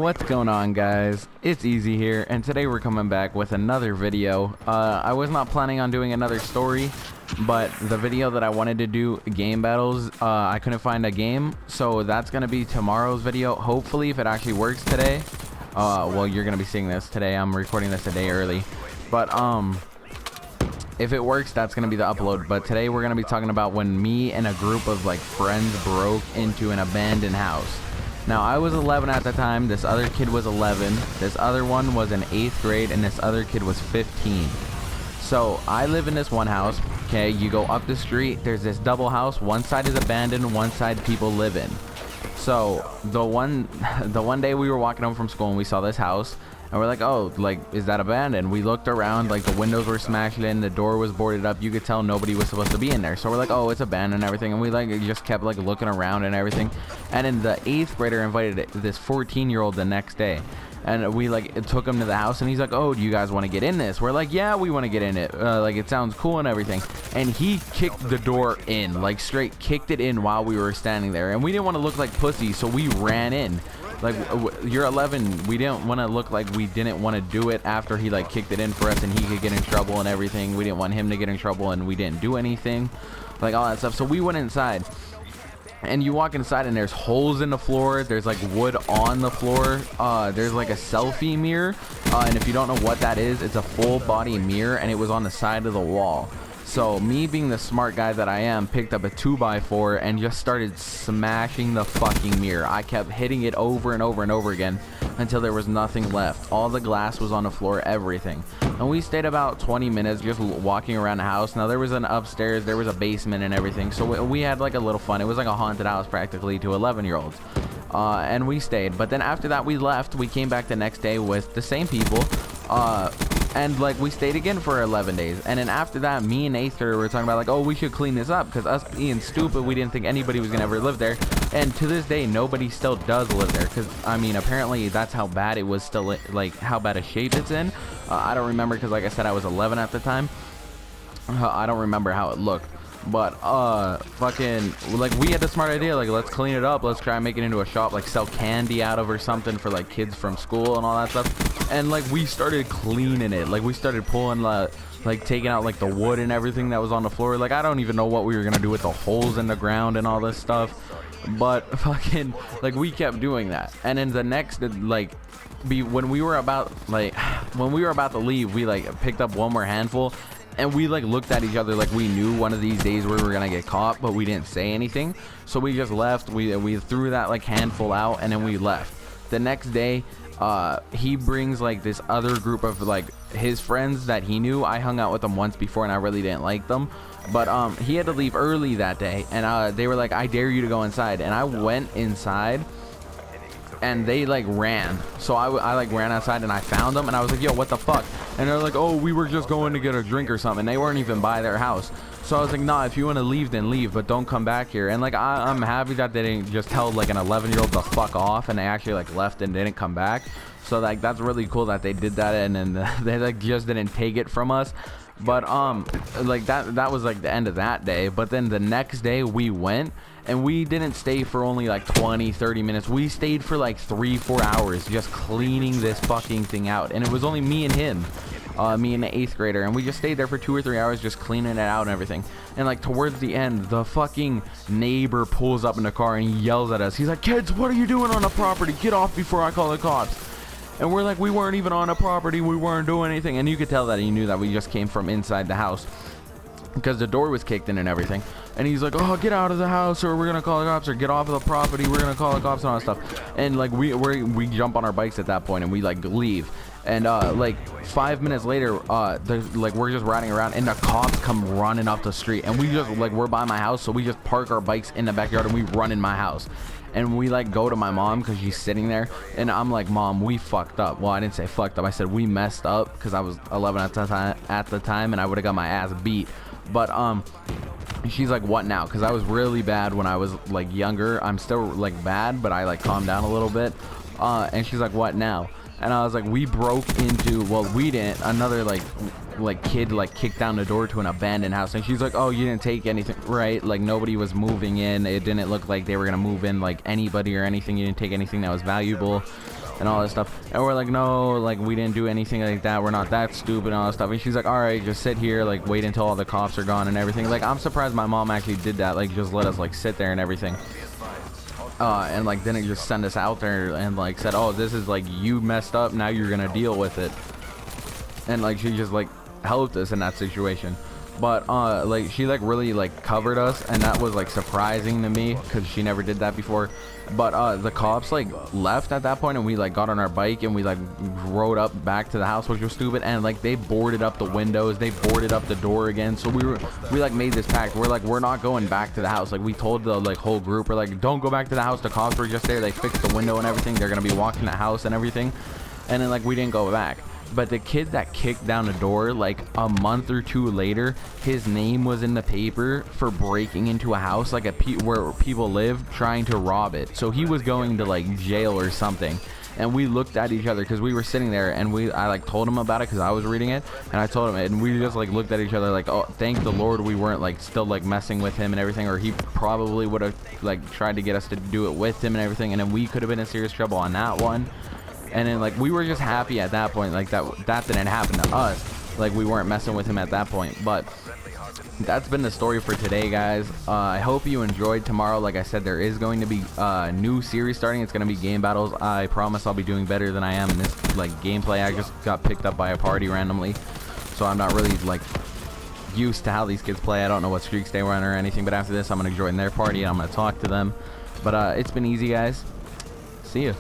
What's going on, guys? It's Easy here, and today we're coming back with another video. I was not planning on doing another story, but the video that I wanted to do, game battles, I couldn't find a game, so that's gonna be tomorrow's video. Hopefully, if it actually works today. Well, you're gonna be seeing this today. I'm recording this a day early, but if it works, that's gonna be the upload. But today we're gonna be talking about when me and a group of like friends broke into an abandoned house. Now, I was 11 at the time, this other kid was 11, this other one was in 8th grade, and this other kid was 15. So, I live in this one house, okay, you go up the street, there's this double house, one side is abandoned, one side people live in. So, the one day we were walking home from school and we saw this house, and we're like, oh, like, is that abandoned? We looked around, like, the windows were smashed in, the door was boarded up, you could tell nobody was supposed to be in there. So we're like, oh, it's abandoned and everything, and we, like, just kept, like, looking around and everything. And then the 8th grader invited this 14-year-old the next day. And we, like, took him to the house, and he's like, oh, do you guys want to get in this? We're like, yeah, we want to get in it. Like, it sounds cool and everything. And he kicked the door in, like, straight kicked it in while we were standing there. And we didn't want to look like pussies, so we ran in. Like, you're 11, we didn't want to look like we didn't want to do it after he, like, kicked it in for us and he could get in trouble and everything. We didn't want him to get in trouble and we didn't do anything, like, all that stuff. So we went inside. And you walk inside and there's holes in the floor, there's like wood on the floor, there's like a selfie mirror, and if you don't know what that is, it's a full body mirror and it was on the side of the wall. So me, being the smart guy that I am, picked up a 2x4 and just started smashing the fucking mirror. I kept hitting it over and over and over again until there was nothing left. All the glass was on the floor, everything. And we stayed about 20 minutes just walking around the house. Now, there was an upstairs, there was a basement and everything, so we had like a little fun. It was like a haunted house practically to 11-year-olds. And we stayed, but then after that we left. We came back the next day with the same people, and like we stayed again for 11 days. And then after that, me and 8th grader were talking about like, oh, we should clean this up, because us being stupid, we didn't think anybody was gonna ever live there. And to this day, nobody still does live there, because I mean, apparently that's how bad it was, still like how bad a shape it's in. I don't remember, because like I said, I was 11 at the time. I don't remember how it looked, but fucking, like, we had the smart idea, like, let's clean it up, let's try and make it into a shop, like sell candy out of or something for like kids from school and all that stuff. And like we started cleaning it, like we started pulling like taking out like the wood and everything that was on the floor. Like, I don't even know what we were gonna do with the holes in the ground and all this stuff, but fucking, like, we kept doing that. And then the next, like, when we were about to leave, we like picked up one more handful. And we like looked at each other like we knew one of these days we were gonna get caught, but we didn't say anything. So we just left. We threw that like handful out, and then we left. The next day, he brings like this other group of like his friends that he knew. I hung out with them once before and I really didn't like them, but he had to leave early that day, and they were like, I dare you to go inside. And I went inside and they like ran. So I like ran outside and I found them and I was like, yo, what the fuck? And they're like, oh, we were just going to get a drink or something. They weren't even by their house. So I was like, nah, if you want to leave, then leave, but don't come back here. And like, I'm happy that they didn't just tell like an 11-year-old to fuck off, and they actually like left and didn't come back. So like, that's really cool that they did that, and then they like just didn't take it from us. But like that was like the end of that day. But then the next day we went, and we didn't stay for only like 20-30 minutes. We stayed for like 3-4 hours just cleaning this fucking thing out, and it was only me and him, me and the 8th grader, and we just stayed there for 2 or 3 hours just cleaning it out and everything. And like towards the end, the fucking neighbor pulls up in the car and he yells at us. He's like, kids, what are you doing on the property? Get off before I call the cops. And we're like, we weren't even on a property, we weren't doing anything. And you could tell that he knew that we just came from inside the house, because the door was kicked in and everything. And he's like, oh, get out of the house or we're gonna call the cops, or get off of the property, we're gonna call the cops, and all that stuff. And like we jump on our bikes at that point and we like leave. And like 5 minutes later, like we're just riding around and the cops come running up the street, and we just like, we're by my house, so we just park our bikes in the backyard and we run in my house. And we like go to my mom because she's sitting there, and I'm like, Mom, we fucked up. Well, I didn't say fucked up, I said we messed up, because I was 11 at the time and I would have got my ass beat. But she's like, what now? Because I was really bad when I was like younger. I'm still like bad, but I like calmed down a little bit. And she's like, what now? And I was like, we broke into, well, we didn't, another like kid like kicked down the door to an abandoned house. And she's like, oh, you didn't take anything, right? Like nobody was moving in. It didn't look like they were gonna move in like anybody or anything. You didn't take anything that was valuable. and all this stuff. And we're like, no, like we didn't do anything like that, we're not that stupid and all this stuff. And she's like, all right, just sit here, like wait until all the cops are gone and everything. Like I'm surprised my mom actually did that, like just let us like sit there and everything. And like didn't just send us out there and like said, oh, this is like, you messed up, now you're gonna deal with it. And like she just like helped us in that situation. But like she like really like covered us, and that was like surprising to me because she never did that before. But the cops like left at that point, and we like got on our bike and we like rode up back to the house, which was stupid. And like they boarded up the windows, they boarded up the door again. So we like made this pact, we're like, we're not going back to the house. Like we told the like whole group, we're like, don't go back to the house, the cops were just there, they fixed the window and everything, they're gonna be walking the house and everything. And then like we didn't go back. But the kid that kicked down the door, like a month or two later, his name was in the paper for breaking into a house, like where people live, trying to rob it. So he was going to like jail or something. And we looked at each other because we were sitting there, and I like told him about it because I was reading it, and I told him, and we just like looked at each other like, oh, thank the Lord we weren't like still like messing with him and everything, or he probably would have like tried to get us to do it with him and everything, and then we could have been in serious trouble on that one. And then like we were just happy at that point, like that didn't happen to us, like we weren't messing with him at that point. But that's been the story for today, guys. I hope you enjoyed. Tomorrow, like I said, there is going to be a new series starting. It's going to be game battles. I promise I'll be doing better than I am in this like gameplay. I just got picked up by a party randomly, so I'm not really like used to how these kids play. I don't know what streaks they run or anything, but after this I'm going to join their party and I'm going to talk to them. But it's been easy, guys. See you.